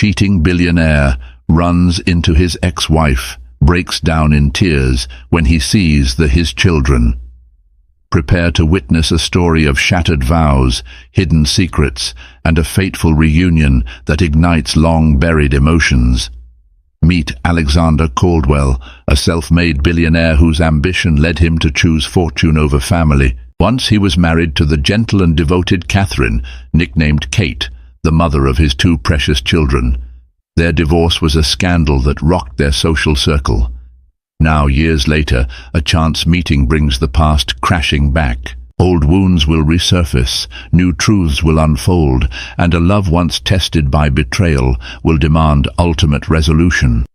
cheating billionaire runs into his ex-wife, breaks down in tears when he sees his children. Prepare to witness a story of shattered vows, hidden secrets, and a fateful reunion that ignites long-buried emotions. Meet Alexander Caldwell, a self-made billionaire whose ambition led him to choose fortune over family. Once he was married to the gentle and devoted Catherine, nicknamed Kate, the mother of his two precious children. Their divorce was a scandal that rocked their social circle. Now, years later, a chance meeting brings the past crashing back. Old wounds will resurface, new truths will unfold, and a love once tested by betrayal will demand ultimate resolution.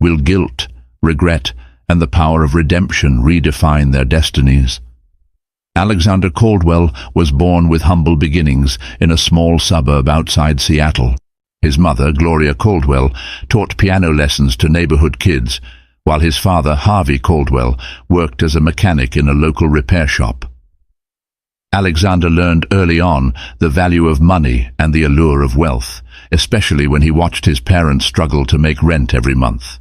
Will guilt, regret, and the power of redemption redefine their destinies? Alexander Caldwell was born with humble beginnings in a small suburb outside Seattle. His mother, Gloria Caldwell, taught piano lessons to neighborhood kids, while his father, Harvey Caldwell, worked as a mechanic in a local repair shop. Alexander learned early on the value of money and the allure of wealth, especially when he watched his parents struggle to make rent every month.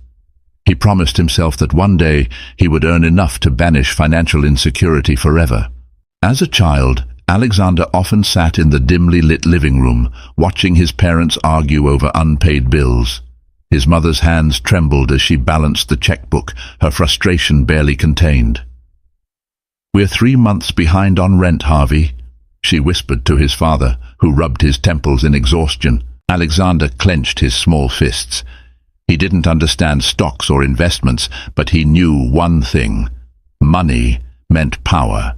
He promised himself that one day he would earn enough to banish financial insecurity forever. As a child, Alexander often sat in the dimly lit living room, watching his parents argue over unpaid bills. His mother's hands trembled as she balanced the checkbook, her frustration barely contained. "We're 3 months behind on rent, Harvey," she whispered to his father, who rubbed his temples in exhaustion. Alexander clenched his small fists. He didn't understand stocks or investments, but he knew one thing: money meant power.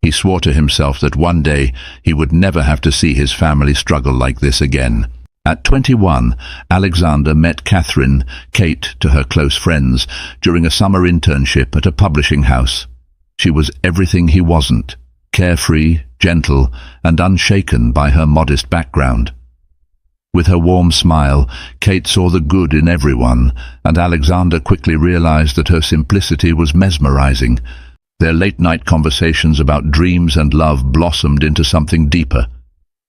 He swore to himself that one day he would never have to see his family struggle like this again. At 21, Alexander met Catherine, Kate to her close friends, during a summer internship at a publishing house. She was everything he wasn't: carefree, gentle, and unshaken by her modest background. With her warm smile, Kate saw the good in everyone, and Alexander quickly realized that her simplicity was mesmerizing. Their late-night conversations about dreams and love blossomed into something deeper.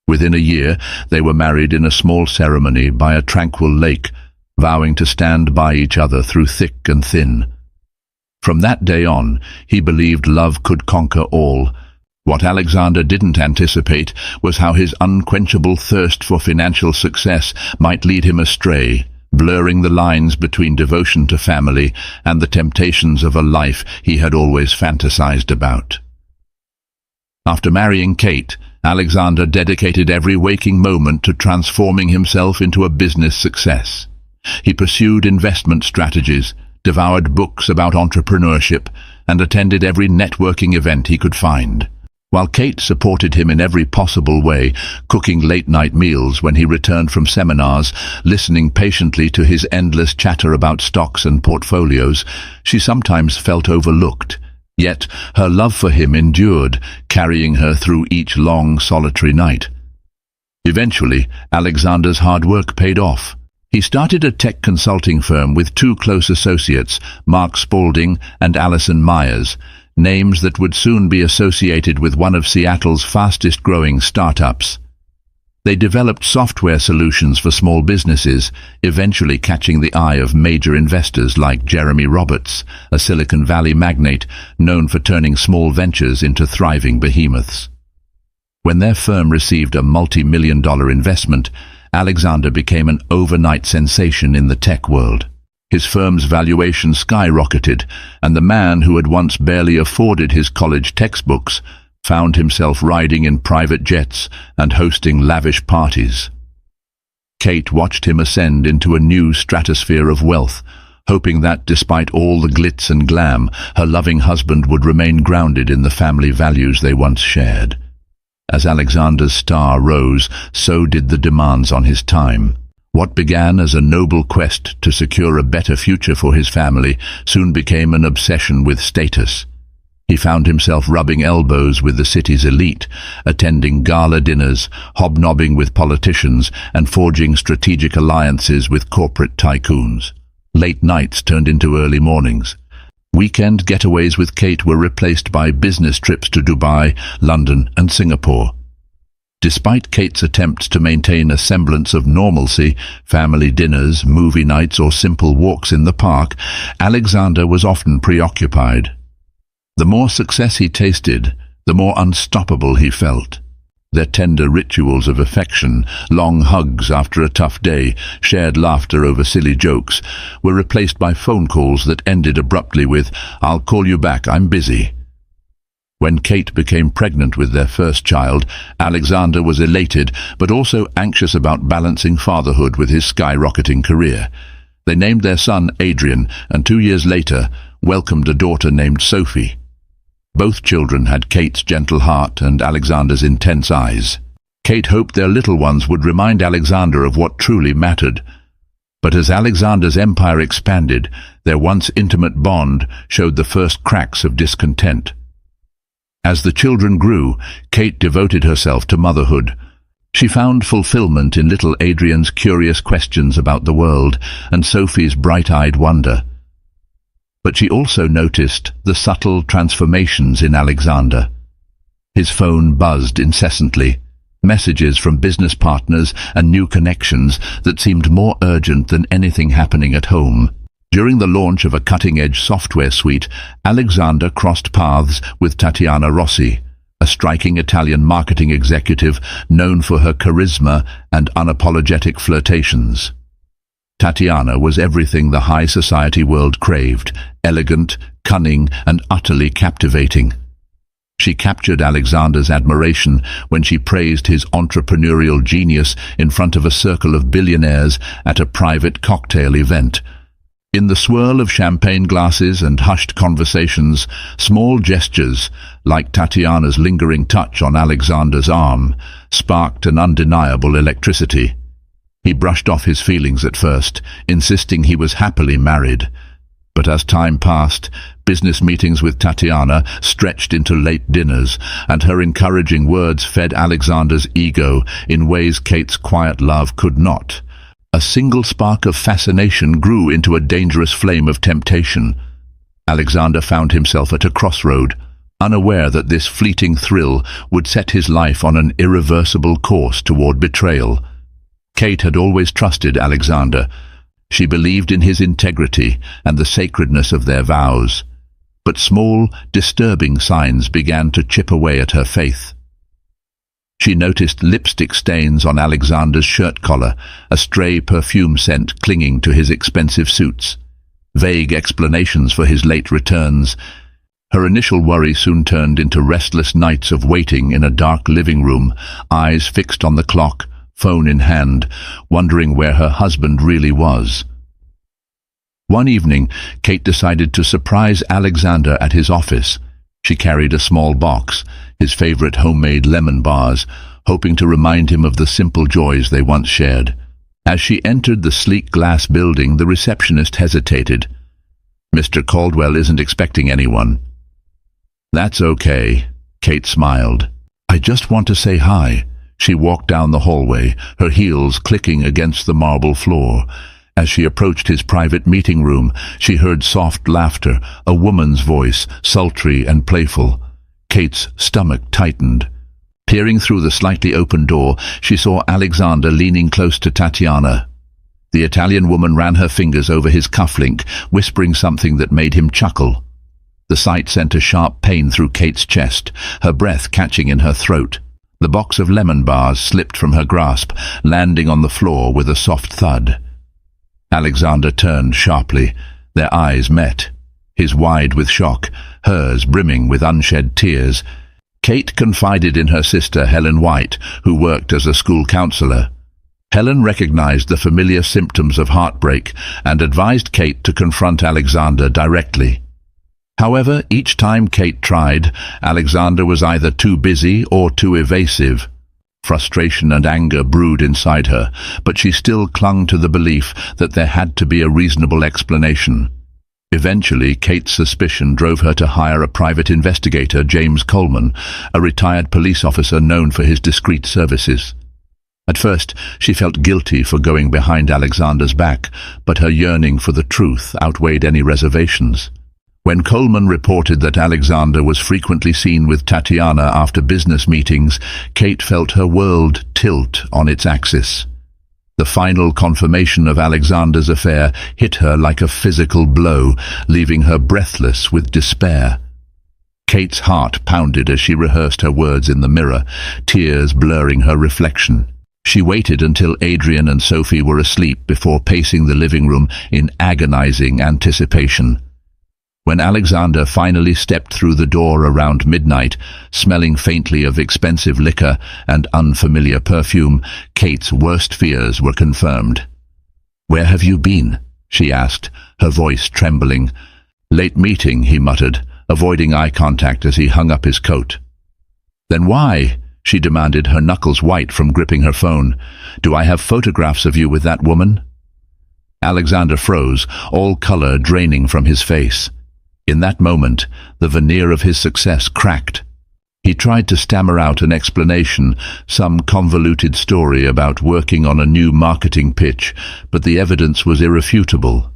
Within a year, they were married in a small ceremony by a tranquil lake, vowing to stand by each other through thick and thin. From that day on, he believed love could conquer all. What Alexander didn't anticipate was how his unquenchable thirst for financial success might lead him astray, blurring the lines between devotion to family and the temptations of a life he had always fantasized about. After marrying Kate, Alexander dedicated every waking moment to transforming himself into a business success. He pursued investment strategies, devoured books about entrepreneurship, and attended every networking event he could find. While Kate supported him in every possible way, cooking late-night meals when he returned from seminars, listening patiently to his endless chatter about stocks and portfolios, she sometimes felt overlooked. Yet her love for him endured, carrying her through each long, solitary night. Eventually, Alexander's hard work paid off. He started a tech consulting firm with 2 close associates, Mark Spaulding and Allison Myers, names that would soon be associated with one of Seattle's fastest-growing startups. They developed software solutions for small businesses, eventually catching the eye of major investors like Jeremy Roberts, a Silicon Valley magnate known for turning small ventures into thriving behemoths. When their firm received a multi-million-dollar investment, Alexander became an overnight sensation in the tech world. His firm's valuation skyrocketed, and the man who had once barely afforded his college textbooks found himself riding in private jets and hosting lavish parties. Kate watched him ascend into a new stratosphere of wealth, hoping that, despite all the glitz and glam, her loving husband would remain grounded in the family values they once shared. As Alexander's star rose, so did the demands on his time. What began as a noble quest to secure a better future for his family soon became an obsession with status. He found himself rubbing elbows with the city's elite, attending gala dinners, hobnobbing with politicians, and forging strategic alliances with corporate tycoons. Late nights turned into early mornings. Weekend getaways with Kate were replaced by business trips to Dubai, London, and Singapore. Despite Kate's attempts to maintain a semblance of normalcy, family dinners, movie nights, or simple walks in the park, Alexander was often preoccupied. The more success he tasted, the more unstoppable he felt. Their tender rituals of affection, long hugs after a tough day, shared laughter over silly jokes, were replaced by phone calls that ended abruptly with, "I'll call you back, I'm busy." When Kate became pregnant with their first child, Alexander was elated, but also anxious about balancing fatherhood with his skyrocketing career. They named their son Adrian, and 2 years later, welcomed a daughter named Sophie. Both children had Kate's gentle heart and Alexander's intense eyes. Kate hoped their little ones would remind Alexander of what truly mattered. But as Alexander's empire expanded, their once intimate bond showed the first cracks of discontent. As the children grew, Kate devoted herself to motherhood. She found fulfillment in little Adrian's curious questions about the world and Sophie's bright-eyed wonder. But she also noticed the subtle transformations in Alexander. His phone buzzed incessantly, messages from business partners and new connections that seemed more urgent than anything happening at home. During the launch of a cutting-edge software suite, Alexander crossed paths with Tatiana Rossi, a striking Italian marketing executive known for her charisma and unapologetic flirtations. Tatiana was everything the high society world craved: elegant, cunning, and utterly captivating. She captured Alexander's admiration when she praised his entrepreneurial genius in front of a circle of billionaires at a private cocktail event. In the swirl of champagne glasses and hushed conversations, small gestures, like Tatiana's lingering touch on Alexander's arm, sparked an undeniable electricity. He brushed off his feelings at first, insisting he was happily married. But as time passed, business meetings with Tatiana stretched into late dinners, and her encouraging words fed Alexander's ego in ways Kate's quiet love could not. A single spark of fascination grew into a dangerous flame of temptation. Alexander found himself at a crossroad, unaware that this fleeting thrill would set his life on an irreversible course toward betrayal. Kate had always trusted Alexander. She believed in his integrity and the sacredness of their vows. But small, disturbing signs began to chip away at her faith. She noticed lipstick stains on Alexander's shirt collar, a stray perfume scent clinging to his expensive suits, vague explanations for his late returns. Her initial worry soon turned into restless nights of waiting in a dark living room, eyes fixed on the clock, phone in hand, wondering where her husband really was. One evening, Kate decided to surprise Alexander at his office. She carried a small box, his favorite homemade lemon bars, hoping to remind him of the simple joys they once shared. As she entered the sleek glass building, the receptionist hesitated. "Mr. Caldwell isn't expecting anyone." "That's okay," Kate smiled. "I just want to say hi." She walked down the hallway, her heels clicking against the marble floor. As she approached his private meeting room, she heard soft laughter, a woman's voice, sultry and playful. Kate's stomach tightened. Peering through the slightly open door, she saw Alexander leaning close to Tatiana. The Italian woman ran her fingers over his cufflink, whispering something that made him chuckle. The sight sent a sharp pain through Kate's chest, her breath catching in her throat. The box of lemon bars slipped from her grasp, landing on the floor with a soft thud. Alexander turned sharply. Their eyes met, his wide with shock, hers brimming with unshed tears. Kate confided in her sister Helen White, who worked as a school counselor. Helen recognized the familiar symptoms of heartbreak and advised Kate to confront Alexander directly. However, each time Kate tried, Alexander was either too busy or too evasive. Frustration and anger brewed inside her, but she still clung to the belief that there had to be a reasonable explanation. Eventually, Kate's suspicion drove her to hire a private investigator, James Coleman, a retired police officer known for his discreet services. At first, she felt guilty for going behind Alexander's back, but her yearning for the truth outweighed any reservations. When Coleman reported that Alexander was frequently seen with Tatiana after business meetings, Kate felt her world tilt on its axis. The final confirmation of Alexander's affair hit her like a physical blow, leaving her breathless with despair. Kate's heart pounded as she rehearsed her words in the mirror, tears blurring her reflection. She waited until Adrian and Sophie were asleep before pacing the living room in agonizing anticipation. When Alexander finally stepped through the door around midnight, smelling faintly of expensive liquor and unfamiliar perfume, Kate's worst fears were confirmed. "Where have you been?" she asked, her voice trembling. "Late meeting," he muttered, avoiding eye contact as he hung up his coat. "Then why?" she demanded, her knuckles white from gripping her phone. "Do I have photographs of you with that woman?" Alexander froze, all color draining from his face. In that moment, the veneer of his success cracked. He tried to stammer out an explanation, some convoluted story about working on a new marketing pitch, but the evidence was irrefutable.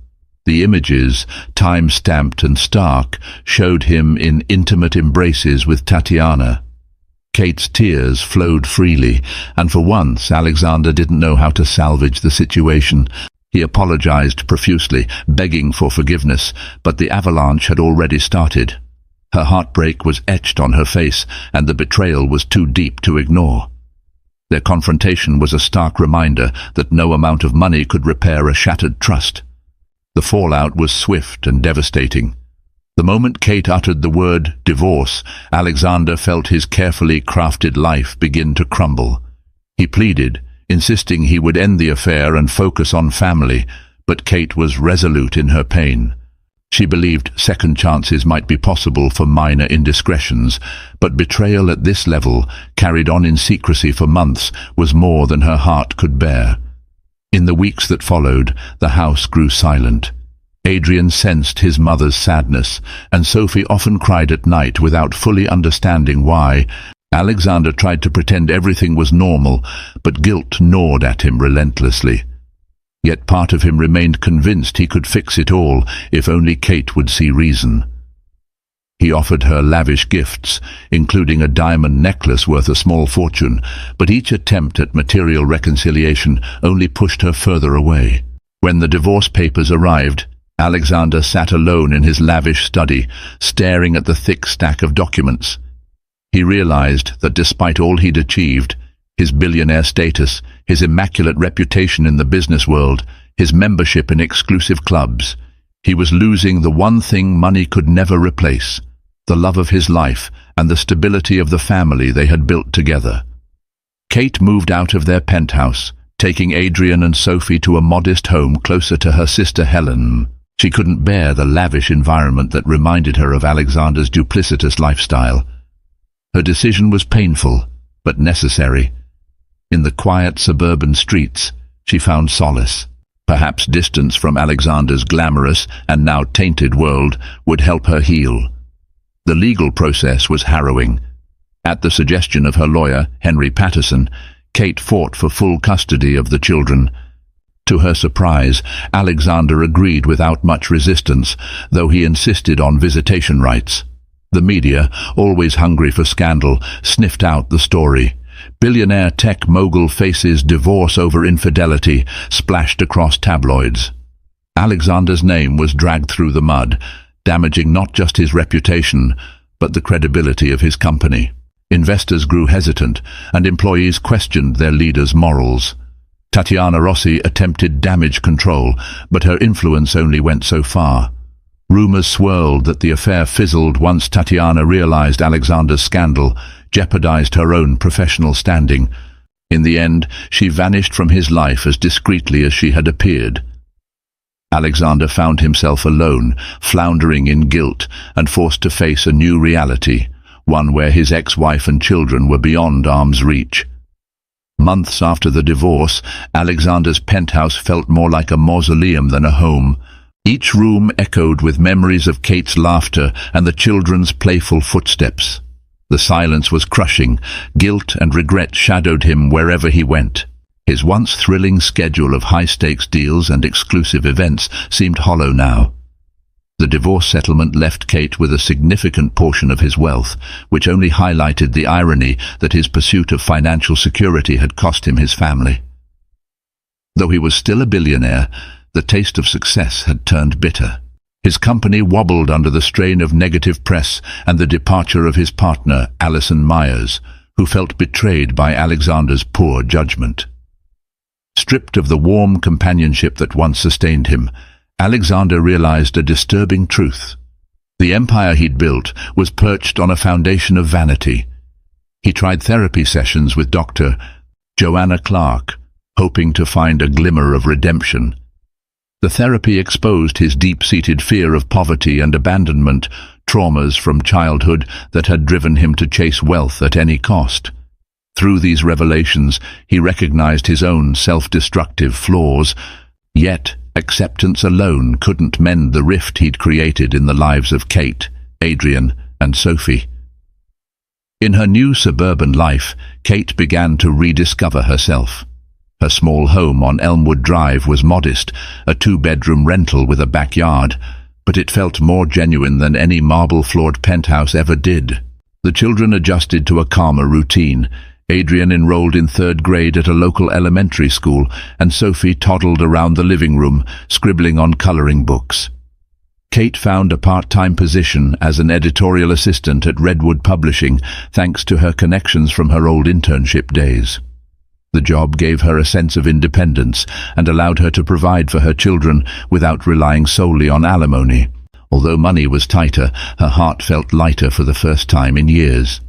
The images, time-stamped and stark, showed him in intimate embraces with Tatiana. Kate's tears flowed freely, and for once Alexander didn't know how to salvage the situation. He apologized profusely, begging for forgiveness, but the avalanche had already started. Her heartbreak was etched on her face, and the betrayal was too deep to ignore. Their confrontation was a stark reminder that no amount of money could repair a shattered trust. The fallout was swift and devastating. The moment Kate uttered the word divorce, Alexander felt his carefully crafted life begin to crumble. He pleaded, insisting he would end the affair and focus on family, but Kate was resolute in her pain. She believed second chances might be possible for minor indiscretions, but betrayal at this level, carried on in secrecy for months, was more than her heart could bear. In the weeks that followed, the house grew silent. Adrian sensed his mother's sadness, and Sophie often cried at night without fully understanding why. Alexander tried to pretend everything was normal, but guilt gnawed at him relentlessly. Yet part of him remained convinced he could fix it all if only Kate would see reason. He offered her lavish gifts, including a diamond necklace worth a small fortune, but each attempt at material reconciliation only pushed her further away. When the divorce papers arrived, Alexander sat alone in his lavish study, staring at the thick stack of documents. He realized that despite all he'd achieved, his billionaire status, his immaculate reputation in the business world, his membership in exclusive clubs, he was losing the one thing money could never replace, the love of his life and the stability of the family they had built together. Kate moved out of their penthouse, taking Adrian and Sophie to a modest home closer to her sister Helen. She couldn't bear the lavish environment that reminded her of Alexander's duplicitous lifestyle. Her decision was painful, but necessary. In the quiet suburban streets, she found solace. Perhaps distance from Alexander's glamorous and now tainted world would help her heal. The legal process was harrowing. At the suggestion of her lawyer, Henry Patterson, Kate fought for full custody of the children. To her surprise, Alexander agreed without much resistance, though he insisted on visitation rights. The media, always hungry for scandal, sniffed out the story. Billionaire tech mogul faces divorce over infidelity, splashed across tabloids. Alexander's name was dragged through the mud, damaging not just his reputation, but the credibility of his company. Investors grew hesitant, and employees questioned their leader's morals. Tatiana Rossi attempted damage control, but her influence only went so far. Rumors swirled that the affair fizzled once Tatiana realized Alexander's scandal jeopardized her own professional standing. In the end, she vanished from his life as discreetly as she had appeared. Alexander found himself alone, floundering in guilt, and forced to face a new reality, one where his ex-wife and children were beyond arm's reach. Months after the divorce, Alexander's penthouse felt more like a mausoleum than a home. Each room echoed with memories of Kate's laughter and the children's playful footsteps. The silence was crushing. Guilt and regret shadowed him wherever he went. His once thrilling schedule of high-stakes deals and exclusive events seemed hollow now. The divorce settlement left Kate with a significant portion of his wealth, which only highlighted the irony that his pursuit of financial security had cost him his family. Though he was still a billionaire, the taste of success had turned bitter. His company wobbled under the strain of negative press and the departure of his partner, Alison Myers, who felt betrayed by Alexander's poor judgment. Stripped of the warm companionship that once sustained him, Alexander realized a disturbing truth. The empire he'd built was perched on a foundation of vanity. He tried therapy sessions with Dr. Joanna Clark, hoping to find a glimmer of redemption. The therapy exposed his deep-seated fear of poverty and abandonment, traumas from childhood that had driven him to chase wealth at any cost. Through these revelations, he recognized his own self-destructive flaws, yet acceptance alone couldn't mend the rift he'd created in the lives of Kate, Adrian, and Sophie. In her new suburban life, Kate began to rediscover herself. Her small home on Elmwood Drive was modest, a two-bedroom rental with a backyard, but it felt more genuine than any marble-floored penthouse ever did. The children adjusted to a calmer routine. Adrian enrolled in 3rd grade at a local elementary school, and Sophie toddled around the living room, scribbling on coloring books. Kate found a part-time position as an editorial assistant at Redwood Publishing, thanks to her connections from her old internship days. The job gave her a sense of independence and allowed her to provide for her children without relying solely on alimony. Although money was tighter, her heart felt lighter for the first time in years.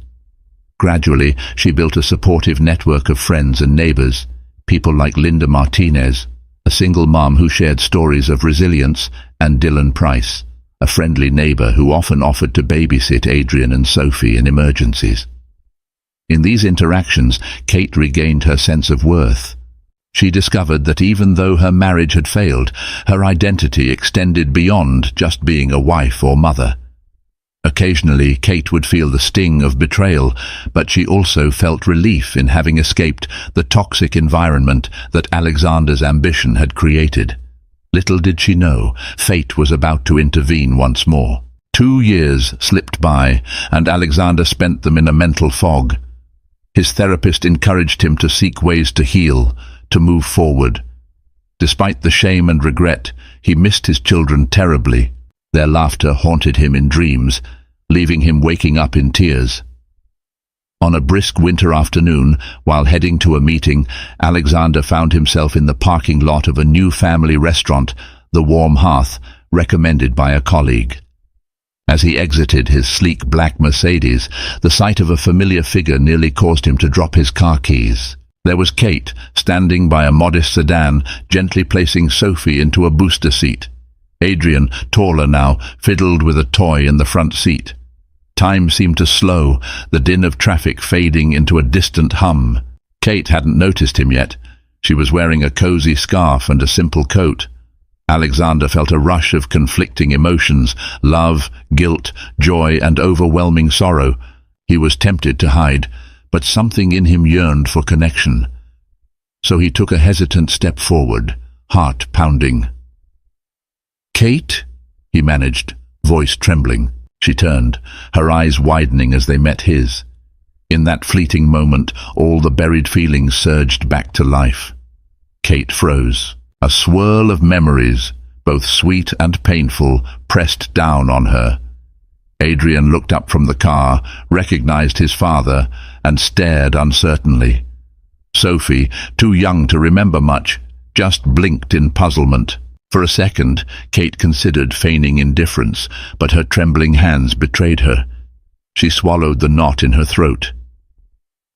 Gradually, she built a supportive network of friends and neighbors, people like Linda Martinez, a single mom who shared stories of resilience, and Dylan Price, a friendly neighbor who often offered to babysit Adrian and Sophie in emergencies. In these interactions, Kate regained her sense of worth. She discovered that even though her marriage had failed, her identity extended beyond just being a wife or mother. Occasionally, Kate would feel the sting of betrayal, but she also felt relief in having escaped the toxic environment that Alexander's ambition had created. Little did she know, fate was about to intervene once more. 2 years slipped by, and Alexander spent them in a mental fog. His therapist encouraged him to seek ways to heal, to move forward. Despite the shame and regret, he missed his children terribly. Their laughter haunted him in dreams, leaving him waking up in tears. On a brisk winter afternoon, while heading to a meeting, Alexander found himself in the parking lot of a new family restaurant, the Warm Hearth, recommended by a colleague. As he exited his sleek black Mercedes, the sight of a familiar figure nearly caused him to drop his car keys. There was Kate, standing by a modest sedan, gently placing Sophie into a booster seat. Adrian, taller now, fiddled with a toy in the front seat. Time seemed to slow, the din of traffic fading into a distant hum. Kate hadn't noticed him yet. She was wearing a cozy scarf and a simple coat. Alexander felt a rush of conflicting emotions, love, guilt, joy, and overwhelming sorrow. He was tempted to hide, but something in him yearned for connection. So he took a hesitant step forward, heart pounding. "Kate?" he managed, voice trembling. She turned, her eyes widening as they met his. In that fleeting moment, all the buried feelings surged back to life. Kate froze. A swirl of memories, both sweet and painful, pressed down on her. Adrian looked up from the car, recognized his father, and stared uncertainly. Sophie, too young to remember much, just blinked in puzzlement. For a second, Kate considered feigning indifference, but her trembling hands betrayed her. She swallowed the knot in her throat.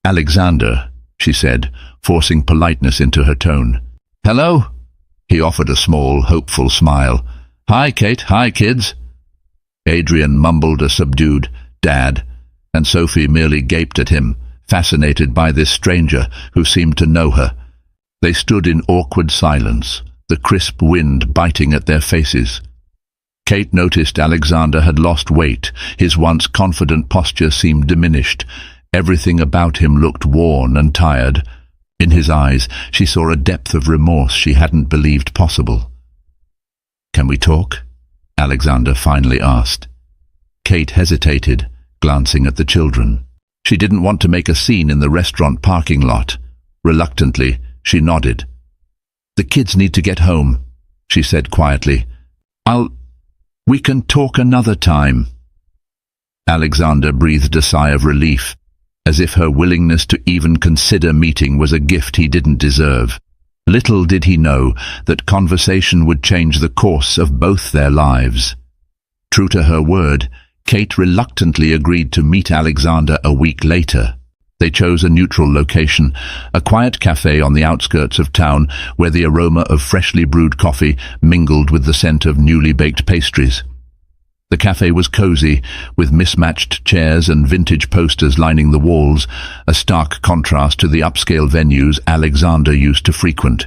"Alexander," she said, forcing politeness into her tone. "Hello?" He offered a small, hopeful smile. "Hi, Kate. Hi, kids." Adrian mumbled a subdued, "Dad," and Sophie merely gaped at him, fascinated by this stranger who seemed to know her. They stood in awkward silence, the crisp wind biting at their faces. Kate noticed Alexander had lost weight. His once confident posture seemed diminished. Everything about him looked worn and tired. In his eyes, she saw a depth of remorse she hadn't believed possible. "Can we talk?" Alexander finally asked. Kate hesitated, glancing at the children. She didn't want to make a scene in the restaurant parking lot. Reluctantly, she nodded. "The kids need to get home," she said quietly. We can talk another time." Alexander breathed a sigh of relief, as if her willingness to even consider meeting was a gift he didn't deserve. Little did he know that conversation would change the course of both their lives. True to her word, Kate reluctantly agreed to meet Alexander a week later. They chose a neutral location, a quiet cafe on the outskirts of town where the aroma of freshly brewed coffee mingled with the scent of newly baked pastries. The cafe was cozy, with mismatched chairs and vintage posters lining the walls, a stark contrast to the upscale venues Alexander used to frequent.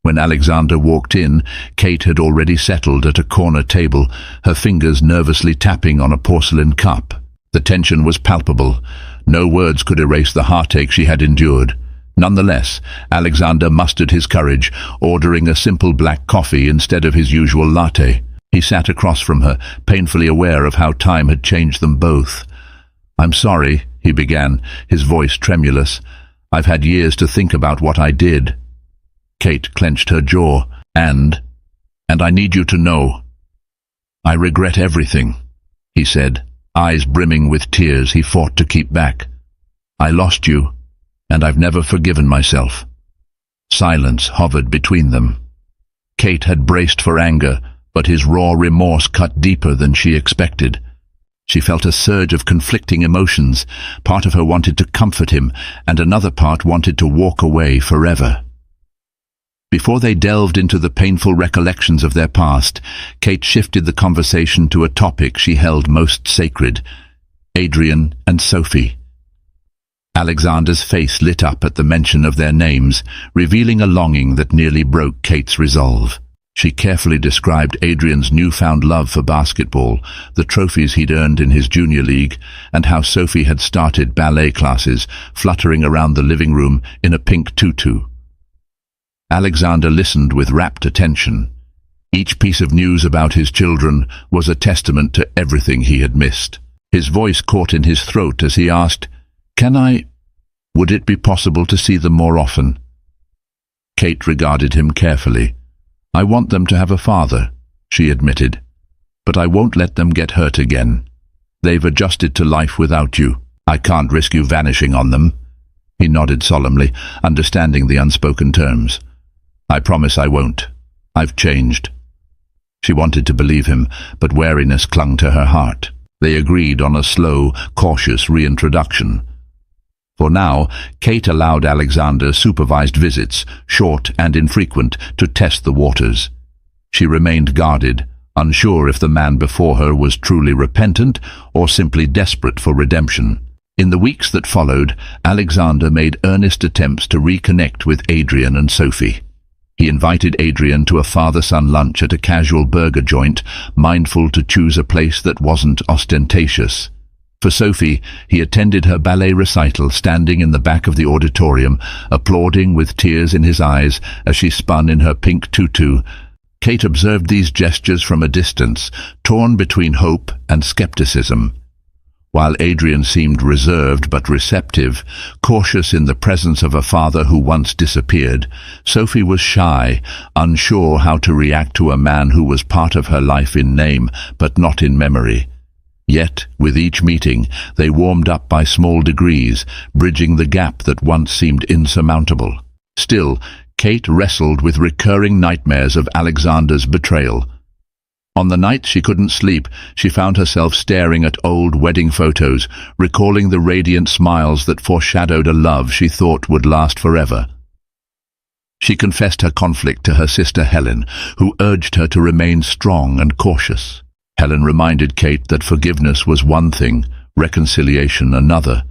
When Alexander walked in, Kate had already settled at a corner table, her fingers nervously tapping on a porcelain cup. The tension was palpable. No words could erase the heartache she had endured. Nonetheless, Alexander mustered his courage, ordering a simple black coffee instead of his usual latte. He sat across from her, painfully aware of how time had changed them both. "I'm sorry," he began, his voice tremulous. "I've had years to think about what I did." Kate clenched her jaw. And I need you to know. I regret everything," he said. Eyes brimming with tears he fought to keep back. "I lost you, and I've never forgiven myself." Silence hovered between them. Kate had braced for anger, but his raw remorse cut deeper than she expected. She felt a surge of conflicting emotions. Part of her wanted to comfort him, and another part wanted to walk away forever. Before they delved into the painful recollections of their past, Kate shifted the conversation to a topic she held most sacred: Adrian and Sophie. Alexander's face lit up at the mention of their names, revealing a longing that nearly broke Kate's resolve. She carefully described Adrian's newfound love for basketball, the trophies he'd earned in his junior league, and how Sophie had started ballet classes, fluttering around the living room in a pink tutu. Alexander listened with rapt attention. Each piece of news about his children was a testament to everything he had missed. His voice caught in his throat as he asked, Would it be possible to see them more often?" Kate regarded him carefully. "I want them to have a father," she admitted, "but I won't let them get hurt again. They've adjusted to life without you. I can't risk you vanishing on them." He nodded solemnly, understanding the unspoken terms. "I promise I won't. I've changed." She wanted to believe him, but wariness clung to her heart. They agreed on a slow, cautious reintroduction. For now, Kate allowed Alexander supervised visits, short and infrequent, to test the waters. She remained guarded, unsure if the man before her was truly repentant or simply desperate for redemption. In the weeks that followed, Alexander made earnest attempts to reconnect with Adrian and Sophie. He invited Adrian to a father-son lunch at a casual burger joint, mindful to choose a place that wasn't ostentatious. For Sophie, he attended her ballet recital, standing in the back of the auditorium, applauding with tears in his eyes as she spun in her pink tutu. Kate observed these gestures from a distance, torn between hope and skepticism. While Adrian seemed reserved but receptive, cautious in the presence of a father who once disappeared, Sophie was shy, unsure how to react to a man who was part of her life in name but not in memory. Yet, with each meeting, they warmed up by small degrees, bridging the gap that once seemed insurmountable. Still, Kate wrestled with recurring nightmares of Alexander's betrayal. On the nights she couldn't sleep, she found herself staring at old wedding photos, recalling the radiant smiles that foreshadowed a love she thought would last forever. She confessed her conflict to her sister Helen, who urged her to remain strong and cautious. Helen reminded Kate that forgiveness was one thing, reconciliation another.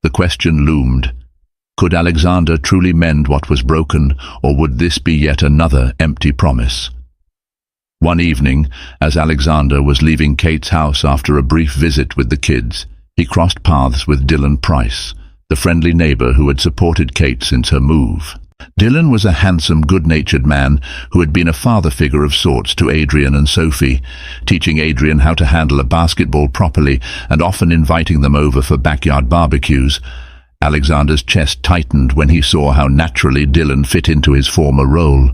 The question loomed: could Alexander truly mend what was broken, or would this be yet another empty promise? One evening, as Alexander was leaving Kate's house after a brief visit with the kids, he crossed paths with Dylan Price, the friendly neighbor who had supported Kate since her move. Dylan was a handsome, good-natured man who had been a father figure of sorts to Adrian and Sophie, teaching Adrian how to handle a basketball properly and often inviting them over for backyard barbecues. Alexander's chest tightened when he saw how naturally Dylan fit into his former role.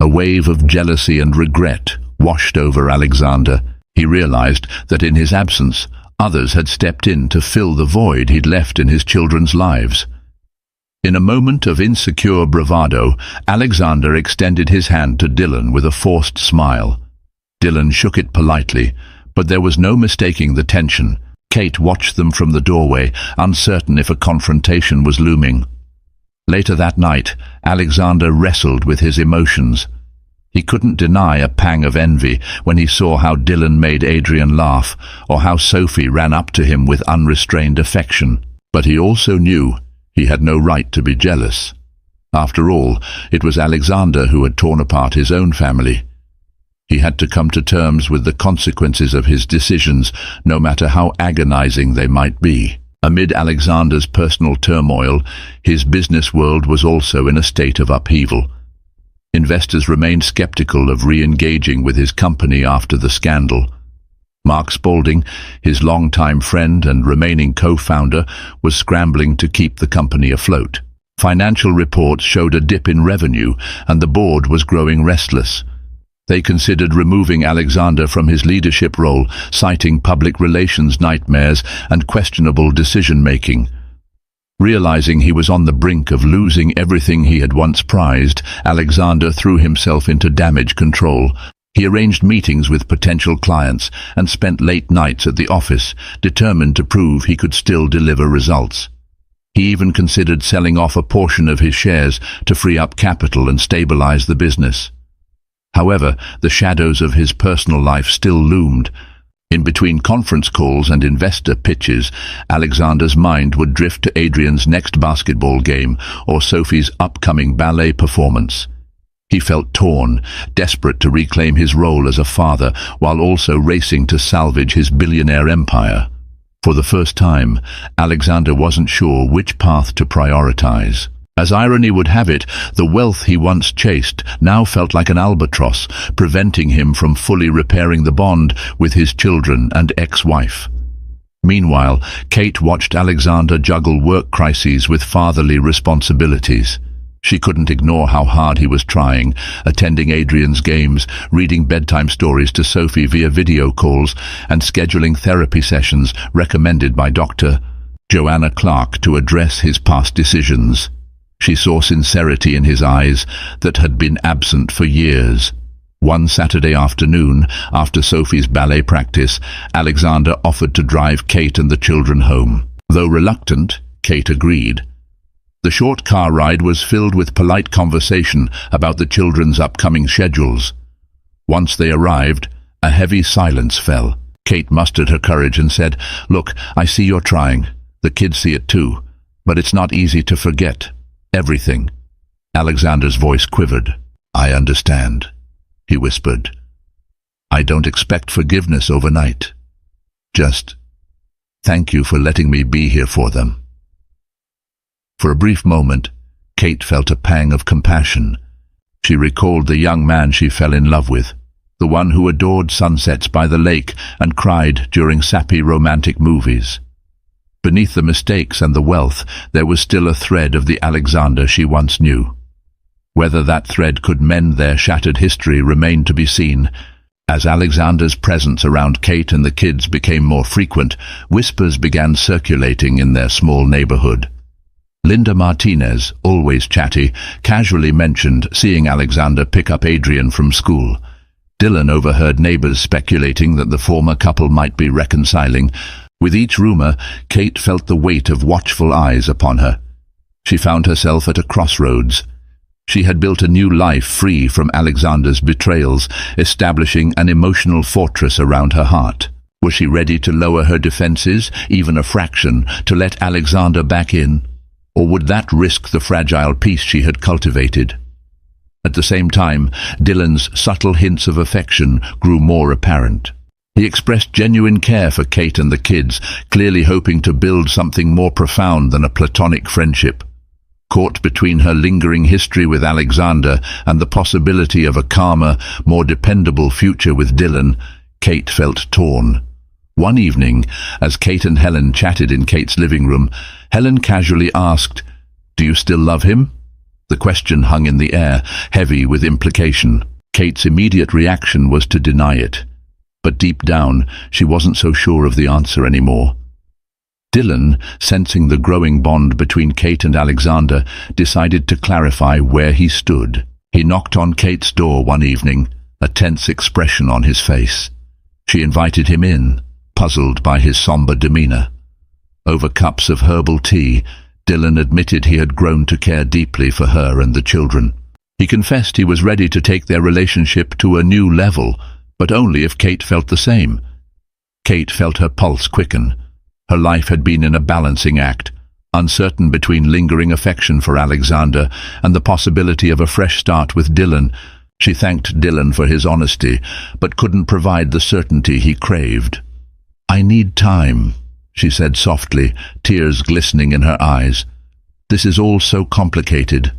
A wave of jealousy and regret washed over Alexander. He realized that in his absence, others had stepped in to fill the void he'd left in his children's lives. In a moment of insecure bravado, Alexander extended his hand to Dylan with a forced smile. Dylan shook it politely, but there was no mistaking the tension. Kate watched them from the doorway, uncertain if a confrontation was looming. Later that night, Alexander wrestled with his emotions. He couldn't deny a pang of envy when he saw how Dylan made Adrian laugh, or how Sophie ran up to him with unrestrained affection. But he also knew he had no right to be jealous. After all, it was Alexander who had torn apart his own family. He had to come to terms with the consequences of his decisions, no matter how agonizing they might be. Amid Alexander's personal turmoil, his business world was also in a state of upheaval. Investors remained skeptical of re-engaging with his company after the scandal. Mark Spaulding, his longtime friend and remaining co-founder, was scrambling to keep the company afloat. Financial reports showed a dip in revenue, and the board was growing restless. They considered removing Alexander from his leadership role, citing public relations nightmares and questionable decision-making. Realizing he was on the brink of losing everything he had once prized, Alexander threw himself into damage control. He arranged meetings with potential clients and spent late nights at the office, determined to prove he could still deliver results. He even considered selling off a portion of his shares to free up capital and stabilize the business. However, the shadows of his personal life still loomed. In between conference calls and investor pitches, Alexander's mind would drift to Adrian's next basketball game or Sophie's upcoming ballet performance. He felt torn, desperate to reclaim his role as a father, while also racing to salvage his billionaire empire. For the first time, Alexander wasn't sure which path to prioritize. As irony would have it, the wealth he once chased now felt like an albatross, preventing him from fully repairing the bond with his children and ex-wife. Meanwhile, Kate watched Alexander juggle work crises with fatherly responsibilities. She couldn't ignore how hard he was trying, attending Adrian's games, reading bedtime stories to Sophie via video calls, and scheduling therapy sessions recommended by Dr. Joanna Clark to address his past decisions. She saw sincerity in his eyes that had been absent for years. One Saturday afternoon, after Sophie's ballet practice, Alexander offered to drive Kate and the children home. Though reluctant, Kate agreed. The short car ride was filled with polite conversation about the children's upcoming schedules. Once they arrived, a heavy silence fell. Kate mustered her courage and said, "Look, I see you're trying. The kids see it too. But it's not easy to forget everything." Alexander's voice quivered. "I understand," he whispered. "I don't expect forgiveness overnight. Just thank you for letting me be here for them." For a brief moment, Kate felt a pang of compassion. She recalled the young man she fell in love with, the one who adored sunsets by the lake and cried during sappy romantic movies. Beneath the mistakes and the wealth, there was still a thread of the Alexander she once knew. Whether that thread could mend their shattered history remained to be seen. As Alexander's presence around Kate and the kids became more frequent, whispers began circulating in their small neighborhood. Linda Martinez, always chatty, casually mentioned seeing Alexander pick up Adrian from school. Dylan overheard neighbors speculating that the former couple might be reconciling. With each rumor, Kate felt the weight of watchful eyes upon her. She found herself at a crossroads. She had built a new life free from Alexander's betrayals, establishing an emotional fortress around her heart. Was she ready to lower her defenses, even a fraction, to let Alexander back in? Or would that risk the fragile peace she had cultivated? At the same time, Dylan's subtle hints of affection grew more apparent. He expressed genuine care for Kate and the kids, clearly hoping to build something more profound than a platonic friendship. Caught between her lingering history with Alexander and the possibility of a calmer, more dependable future with Dylan, Kate felt torn. One evening, as Kate and Helen chatted in Kate's living room, Helen casually asked, "Do you still love him?" The question hung in the air, heavy with implication. Kate's immediate reaction was to deny it. But deep down, she wasn't so sure of the answer anymore. Dylan, sensing the growing bond between Kate and Alexander, decided to clarify where he stood. He knocked on Kate's door one evening, a tense expression on his face. She invited him in, puzzled by his somber demeanor. Over cups of herbal tea, Dylan admitted he had grown to care deeply for her and the children. He confessed he was ready to take their relationship to a new level, but only if Kate felt the same. Kate felt her pulse quicken. Her life had been in a balancing act, uncertain between lingering affection for Alexander and the possibility of a fresh start with Dylan. She thanked Dylan for his honesty, but couldn't provide the certainty he craved. "I need time," she said softly, tears glistening in her eyes. "This is all so complicated."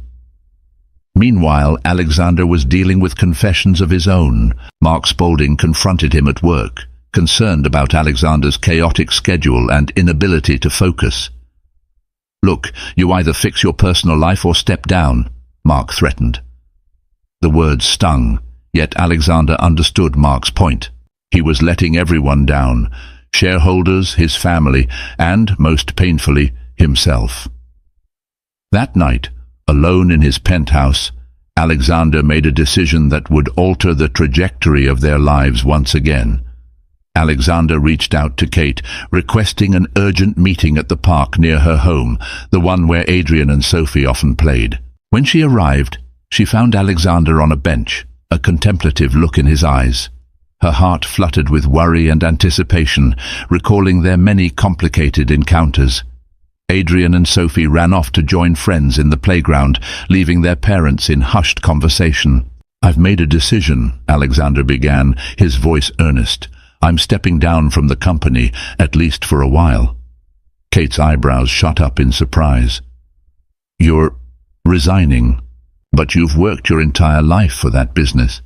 Meanwhile, Alexander was dealing with confessions of his own. Mark Spaulding confronted him at work, concerned about Alexander's chaotic schedule and inability to focus. "Look, you either fix your personal life or step down," Mark threatened. The words stung, yet Alexander understood Mark's point. He was letting everyone down: shareholders, his family, and, most painfully, himself. That night, alone in his penthouse, Alexander made a decision that would alter the trajectory of their lives once again. Alexander reached out to Kate, requesting an urgent meeting at the park near her home, the one where Adrian and Sophie often played. When she arrived, she found Alexander on a bench, a contemplative look in his eyes. Her heart fluttered with worry and anticipation, recalling their many complicated encounters. Adrian and Sophie ran off to join friends in the playground, leaving their parents in hushed conversation. "I've made a decision," Alexander began, his voice earnest. "I'm stepping down from the company, at least for a while." Kate's eyebrows shot up in surprise. "You're resigning? But you've worked your entire life for that business."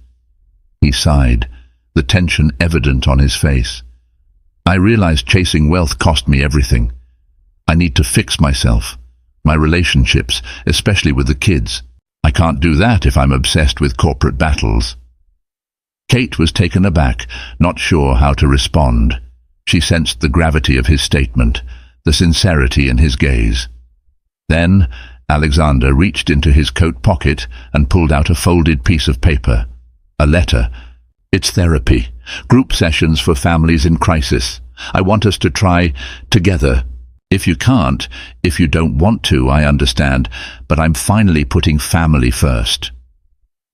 He sighed, the tension evident on his face. "I realize chasing wealth cost me everything. I need to fix myself, my relationships, especially with the kids. I can't do that if I'm obsessed with corporate battles." Kate was taken aback, not sure how to respond. She sensed the gravity of his statement, the sincerity in his gaze. Then Alexander reached into his coat pocket and pulled out a folded piece of paper. A letter. "It's therapy. Group sessions for families in crisis. I want us to try together. If you can't, if you don't want to, I understand, but I'm finally putting family first."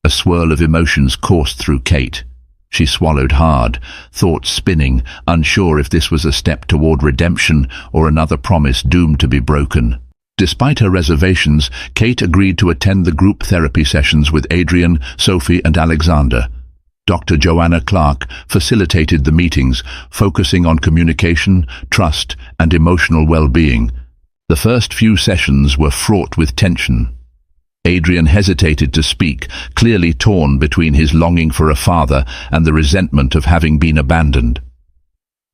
A swirl of emotions coursed through Kate. She swallowed hard, thoughts spinning, unsure if this was a step toward redemption or another promise doomed to be broken. Despite her reservations, Kate agreed to attend the group therapy sessions with Adrian, Sophie, and Alexander. Dr. Joanna Clark facilitated the meetings, focusing on communication, trust, and emotional well-being. The first few sessions were fraught with tension. Adrian hesitated to speak, clearly torn between his longing for a father and the resentment of having been abandoned.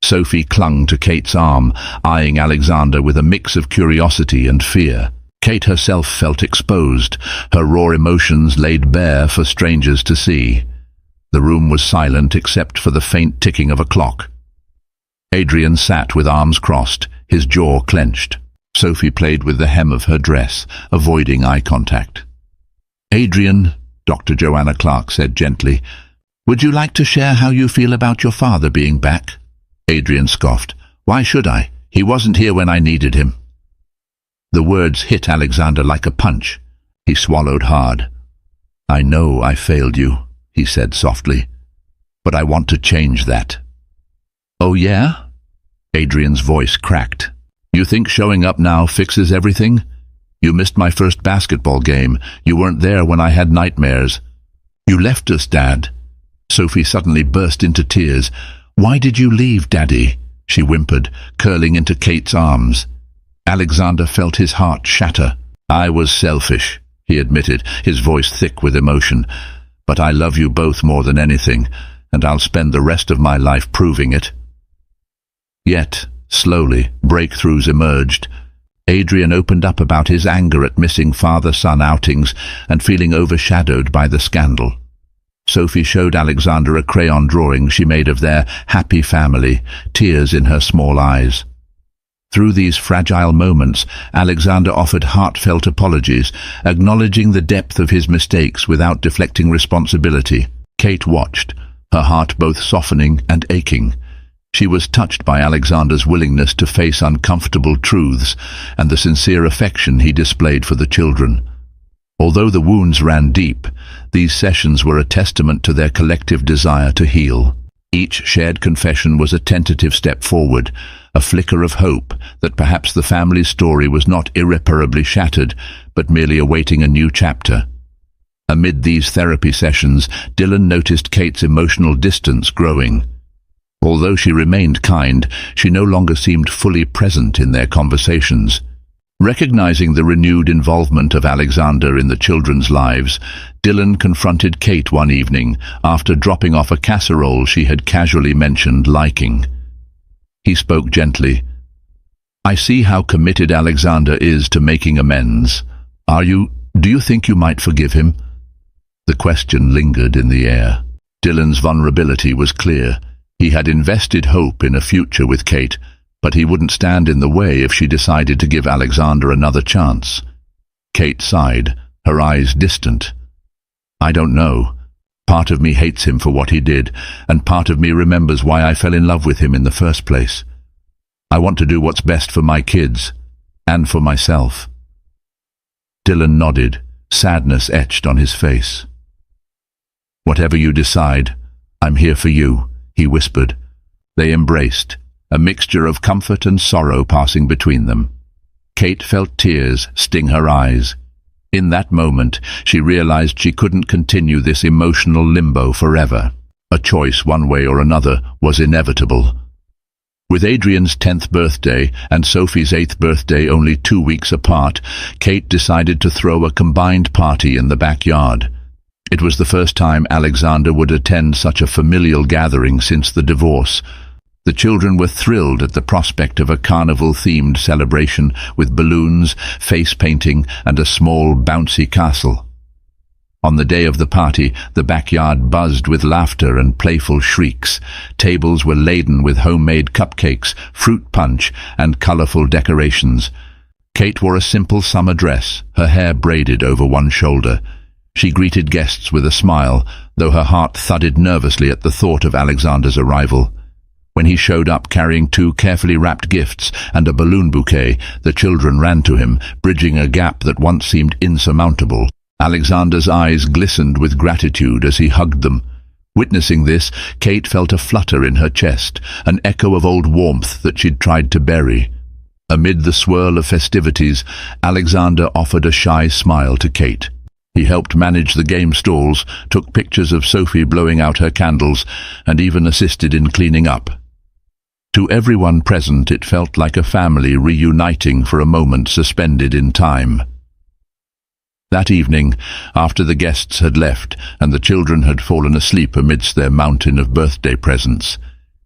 Sophie clung to Kate's arm, eyeing Alexander with a mix of curiosity and fear. Kate herself felt exposed, her raw emotions laid bare for strangers to see. The room was silent except for the faint ticking of a clock. Adrian sat with arms crossed, his jaw clenched. Sophie played with the hem of her dress, avoiding eye contact. "Adrian," Dr. Joanna Clark said gently, "would you like to share how you feel about your father being back?" Adrian scoffed. "Why should I? He wasn't here when I needed him." The words hit Alexander like a punch. He swallowed hard. "I know I failed you," he said softly, "but I want to change that." "Oh yeah?" Adrian's voice cracked. "You think showing up now fixes everything? You missed my first basketball game. You weren't there when I had nightmares. You left us, Dad." Sophie suddenly burst into tears. "Why did you leave, Daddy?" she whimpered, curling into Kate's arms. Alexander felt his heart shatter. "I was selfish," he admitted, his voice thick with emotion. "But I love you both more than anything, and I'll spend the rest of my life proving it." Yet, slowly, breakthroughs emerged. Adrian opened up about his anger at missing father-son outings and feeling overshadowed by the scandal. Sophie showed Alexander a crayon drawing she made of their happy family, tears in her small eyes. Through these fragile moments, Alexander offered heartfelt apologies, acknowledging the depth of his mistakes without deflecting responsibility. Kate watched, her heart both softening and aching. She was touched by Alexander's willingness to face uncomfortable truths and the sincere affection he displayed for the children. Although the wounds ran deep, these sessions were a testament to their collective desire to heal. Each shared confession was a tentative step forward, a flicker of hope that perhaps the family's story was not irreparably shattered, but merely awaiting a new chapter. Amid these therapy sessions, Dylan noticed Kate's emotional distance growing. Although she remained kind, she no longer seemed fully present in their conversations. Recognizing the renewed involvement of Alexander in the children's lives, Dylan confronted Kate one evening after dropping off a casserole she had casually mentioned liking. He spoke gently. "I see how committed Alexander is to making amends. Do you think you might forgive him?" The question lingered in the air. Dylan's vulnerability was clear. He had invested hope in a future with Kate, but he wouldn't stand in the way if she decided to give Alexander another chance. Kate sighed, her eyes distant. "I don't know. Part of me hates him for what he did, and part of me remembers why I fell in love with him in the first place. I want to do what's best for my kids, and for myself." Dylan nodded, sadness etched on his face. "Whatever you decide, I'm here for you," he whispered. They embraced, a mixture of comfort and sorrow passing between them. Kate felt tears sting her eyes. In that moment, she realized she couldn't continue this emotional limbo forever. A choice, one way or another, was inevitable. With Adrian's 10th birthday and Sophie's 8th birthday only 2 weeks apart, Kate decided to throw a combined party in the backyard. It was the first time Alexander would attend such a familial gathering since the divorce. The children were thrilled at the prospect of a carnival-themed celebration with balloons, face painting, and a small, bouncy castle. On the day of the party, the backyard buzzed with laughter and playful shrieks. Tables were laden with homemade cupcakes, fruit punch, and colorful decorations. Kate wore a simple summer dress, her hair braided over one shoulder. She greeted guests with a smile, though her heart thudded nervously at the thought of Alexander's arrival. When he showed up carrying 2 carefully wrapped gifts and a balloon bouquet, the children ran to him, bridging a gap that once seemed insurmountable. Alexander's eyes glistened with gratitude as he hugged them. Witnessing this, Kate felt a flutter in her chest, an echo of old warmth that she'd tried to bury. Amid the swirl of festivities, Alexander offered a shy smile to Kate. He helped manage the game stalls, took pictures of Sophie blowing out her candles, and even assisted in cleaning up. To everyone present, it felt like a family reuniting for a moment suspended in time. That evening, after the guests had left and the children had fallen asleep amidst their mountain of birthday presents,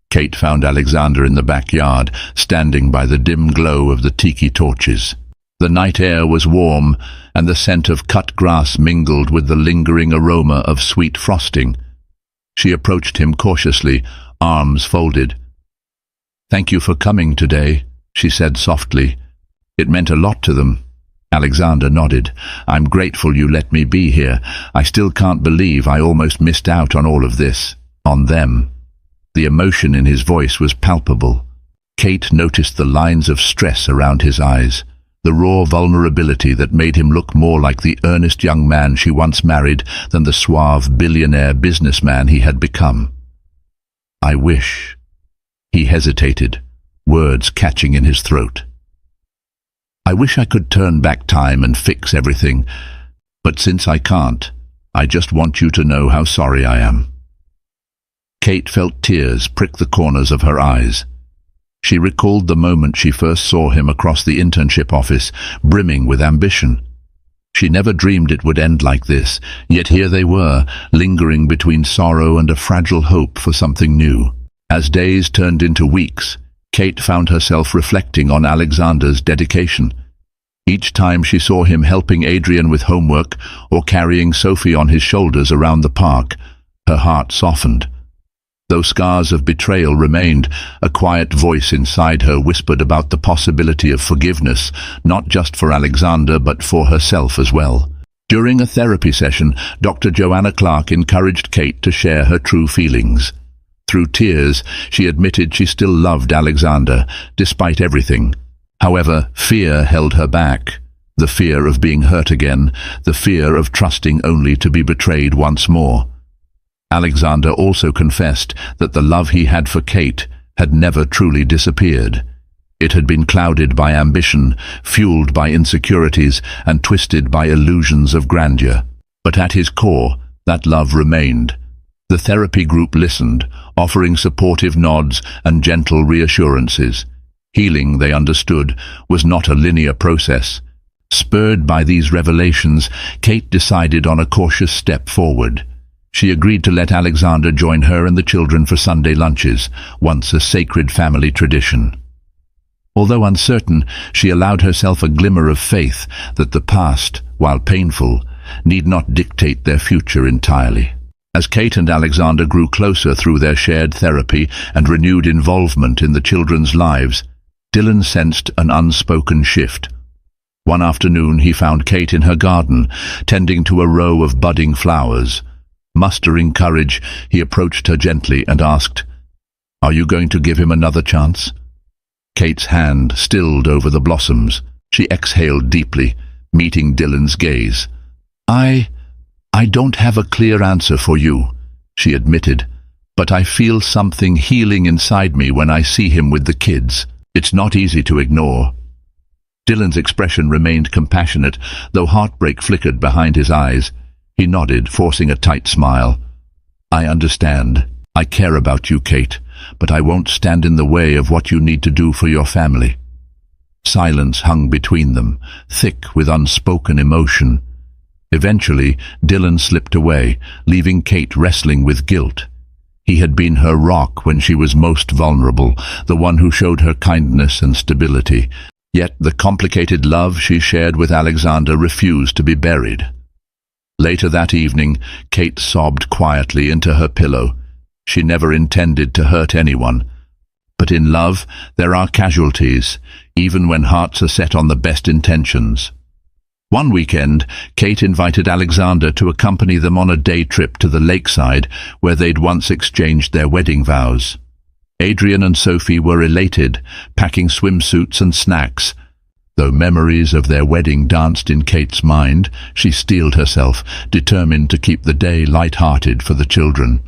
Kate found Alexander in the backyard, standing by the dim glow of the tiki torches. The night air was warm, and the scent of cut grass mingled with the lingering aroma of sweet frosting. She approached him cautiously, arms folded. "Thank you for coming today," she said softly. "It meant a lot to them." Alexander nodded. "I'm grateful you let me be here. I still can't believe I almost missed out on all of this. On them." The emotion in his voice was palpable. Kate noticed the lines of stress around his eyes, the raw vulnerability that made him look more like the earnest young man she once married than the suave billionaire businessman he had become. "I wish—" He hesitated, words catching in his throat. "I wish I could turn back time and fix everything, but since I can't, I just want you to know how sorry I am." Kate felt tears prick the corners of her eyes. She recalled the moment she first saw him across the internship office, brimming with ambition. She never dreamed it would end like this, yet here they were, lingering between sorrow and a fragile hope for something new. As days turned into weeks, Kate found herself reflecting on Alexander's dedication. Each time she saw him helping Adrian with homework or carrying Sophie on his shoulders around the park, her heart softened. Though scars of betrayal remained, a quiet voice inside her whispered about the possibility of forgiveness, not just for Alexander but for herself as well. During a therapy session, Dr. Joanna Clark encouraged Kate to share her true feelings. Through tears, she admitted she still loved Alexander, despite everything. However, fear held her back. The fear of being hurt again, the fear of trusting only to be betrayed once more. Alexander also confessed that the love he had for Kate had never truly disappeared. It had been clouded by ambition, fueled by insecurities, and twisted by illusions of grandeur. But at his core, that love remained. The therapy group listened, offering supportive nods and gentle reassurances. Healing, they understood, was not a linear process. Spurred by these revelations, Kate decided on a cautious step forward. She agreed to let Alexander join her and the children for Sunday lunches, once a sacred family tradition. Although uncertain, she allowed herself a glimmer of faith that the past, while painful, need not dictate their future entirely. As Kate and Alexander grew closer through their shared therapy and renewed involvement in the children's lives, Dylan sensed an unspoken shift. One afternoon he found Kate in her garden, tending to a row of budding flowers. Mustering courage, he approached her gently and asked, "Are you going to give him another chance?" Kate's hand stilled over the blossoms. She exhaled deeply, meeting Dylan's gaze. I don't have a clear answer for you," she admitted, "but I feel something healing inside me when I see him with the kids. It's not easy to ignore." Dylan's expression remained compassionate, though heartbreak flickered behind his eyes. He nodded, forcing a tight smile. "I understand. I care about you, Kate, but I won't stand in the way of what you need to do for your family." Silence hung between them, thick with unspoken emotion. Eventually, Dylan slipped away, leaving Kate wrestling with guilt. He had been her rock when she was most vulnerable, the one who showed her kindness and stability. Yet the complicated love she shared with Alexander refused to be buried. Later that evening, Kate sobbed quietly into her pillow. She never intended to hurt anyone. But in love, there are casualties, even when hearts are set on the best intentions. One weekend, Kate invited Alexander to accompany them on a day trip to the lakeside where they'd once exchanged their wedding vows. Adrian and Sophie were elated, packing swimsuits and snacks. Though memories of their wedding danced in Kate's mind, she steeled herself, determined to keep the day light-hearted for the children.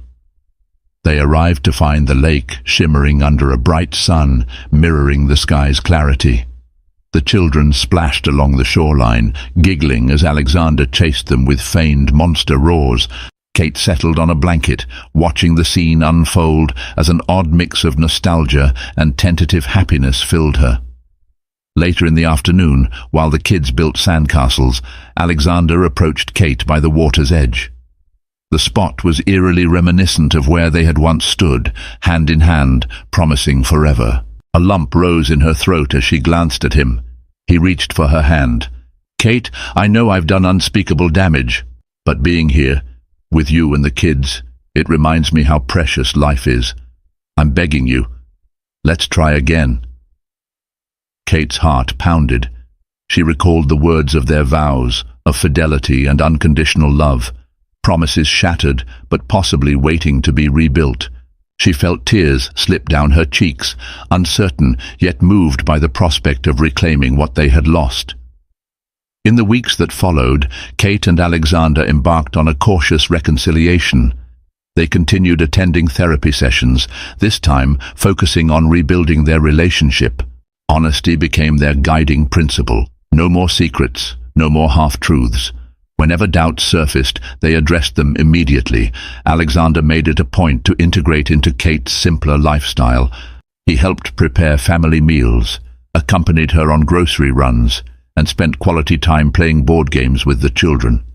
They arrived to find the lake shimmering under a bright sun, mirroring the sky's clarity. The children splashed along the shoreline, giggling as Alexander chased them with feigned monster roars. Kate settled on a blanket, watching the scene unfold as an odd mix of nostalgia and tentative happiness filled her. Later in the afternoon, while the kids built sandcastles, Alexander approached Kate by the water's edge. The spot was eerily reminiscent of where they had once stood, hand in hand, promising forever. A lump rose in her throat as she glanced at him. He reached for her hand. "Kate, I know I've done unspeakable damage, but being here, with you and the kids, it reminds me how precious life is. I'm begging you, let's try again." Kate's heart pounded. She recalled the words of their vows, of fidelity and unconditional love, promises shattered but possibly waiting to be rebuilt. She felt tears slip down her cheeks, uncertain yet moved by the prospect of reclaiming what they had lost. In the weeks that followed, Kate and Alexander embarked on a cautious reconciliation. They continued attending therapy sessions, this time focusing on rebuilding their relationship. Honesty became their guiding principle. No more secrets, no more half-truths. Whenever doubts surfaced, they addressed them immediately. Alexander made it a point to integrate into Kate's simpler lifestyle. He helped prepare family meals, accompanied her on grocery runs, and spent quality time playing board games with the children.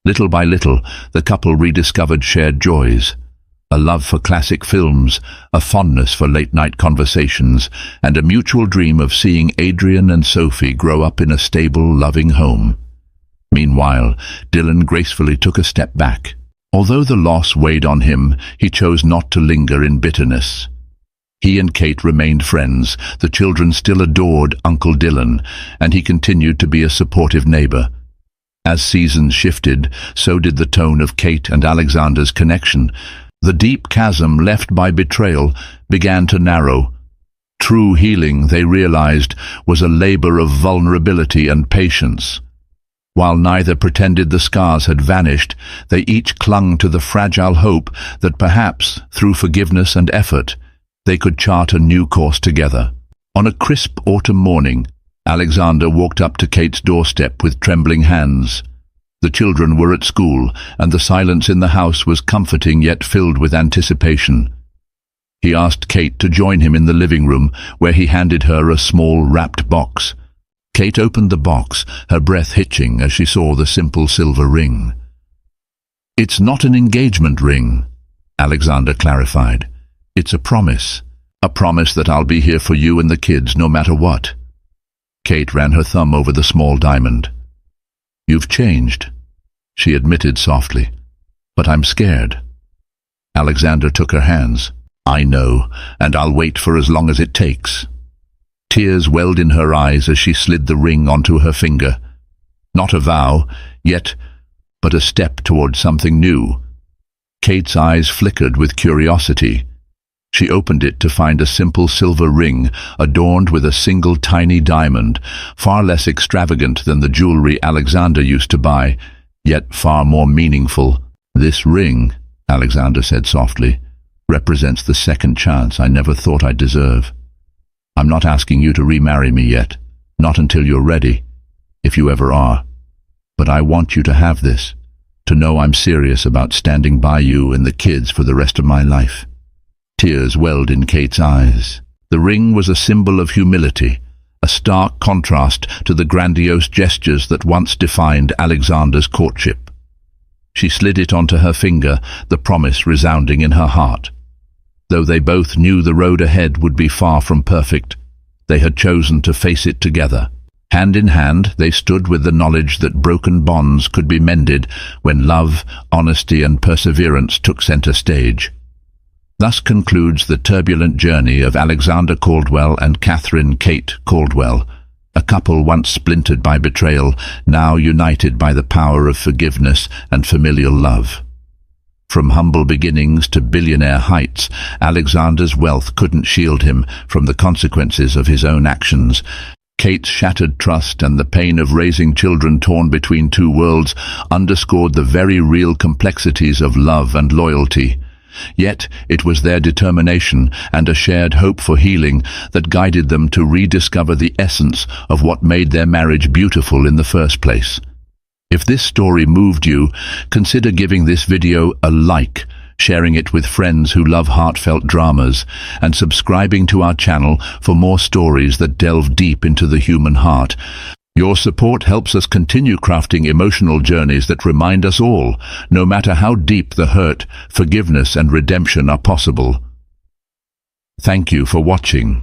Little by little, the couple rediscovered shared joys, a love for classic films, a fondness for late-night conversations, and a mutual dream of seeing Adrian and Sophie grow up in a stable, loving home. Meanwhile, Dylan gracefully took a step back. Although the loss weighed on him, he chose not to linger in bitterness. He and Kate remained friends, the children still adored Uncle Dylan, and he continued to be a supportive neighbor. As seasons shifted, so did the tone of Kate and Alexander's connection. The deep chasm left by betrayal began to narrow. True healing, they realized, was a labor of vulnerability and patience. While neither pretended the scars had vanished, they each clung to the fragile hope that perhaps, through forgiveness and effort, they could chart a new course together. On a crisp autumn morning, Alexander walked up to Kate's doorstep with trembling hands. The children were at school, and the silence in the house was comforting yet filled with anticipation. He asked Kate to join him in the living room, where he handed her a small wrapped box. Kate opened the box, her breath hitching as she saw the simple silver ring. "It's not an engagement ring," Alexander clarified. "It's a promise that I'll be here for you and the kids no matter what." Kate ran her thumb over the small diamond. "You've changed," she admitted softly, "but I'm scared." Alexander took her hands. "I know, and I'll wait for as long as it takes." Tears welled in her eyes as she slid the ring onto her finger. Not a vow, yet, but a step toward something new. Kate's eyes flickered with curiosity. She opened it to find a simple silver ring adorned with a single tiny diamond, far less extravagant than the jewelry Alexander used to buy, yet far more meaningful. "This ring," Alexander said softly, "represents the second chance I never thought I'd deserve. I'm not asking you to remarry me yet, not until you're ready, if you ever are. But I want you to have this, to know I'm serious about standing by you and the kids for the rest of my life." Tears welled in Kate's eyes. The ring was a symbol of humility, a stark contrast to the grandiose gestures that once defined Alexander's courtship. She slid it onto her finger, the promise resounding in her heart. Though they both knew the road ahead would be far from perfect, they had chosen to face it together. Hand in hand, they stood with the knowledge that broken bonds could be mended when love, honesty, and perseverance took center stage. Thus concludes the turbulent journey of Alexander Caldwell and Catherine Kate Caldwell, a couple once splintered by betrayal, now united by the power of forgiveness and familial love. From humble beginnings to billionaire heights, Alexander's wealth couldn't shield him from the consequences of his own actions. Kate's shattered trust and the pain of raising children torn between two worlds underscored the very real complexities of love and loyalty. Yet it was their determination and a shared hope for healing that guided them to rediscover the essence of what made their marriage beautiful in the first place. If this story moved you, consider giving this video a like, sharing it with friends who love heartfelt dramas, and subscribing to our channel for more stories that delve deep into the human heart. Your support helps us continue crafting emotional journeys that remind us all, no matter how deep the hurt, forgiveness and redemption are possible. Thank you for watching.